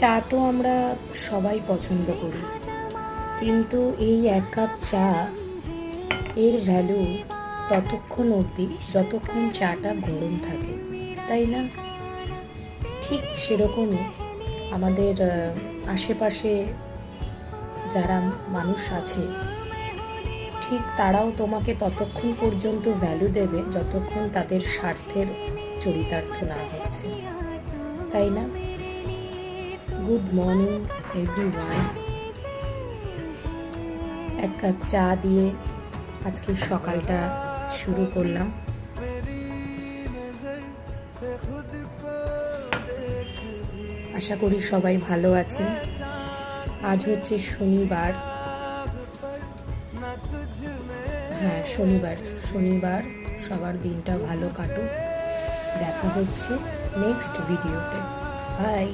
চা তো আমরা সবাই পছন্দ করি, কিন্তু এই এক কাপ চা এর ভ্যালু ততক্ষণ অবধি যতক্ষণ চাটা গরম থাকে, তাই না? ঠিক সেরকমই আমাদের আশেপাশে যারা মানুষ আছে, ঠিক তারাও তোমাকে ততক্ষণ পর্যন্ত ভ্যালু দেবে যতক্ষণ তাদের স্বার্থের চরিতার্থ না হচ্ছে, তাই না? Good morning everyone. এক কাপ চা দিয়ে আজকের সকালটা শুরু করলাম। আশা করি সবাই ভালো আছেন। আজ হচ্ছে শনিবার। হ্যাঁ, শনিবার সবার দিনটা ভালো কাটুক। দেখা হচ্ছে নেক্সট ভিডিওতে। বাই।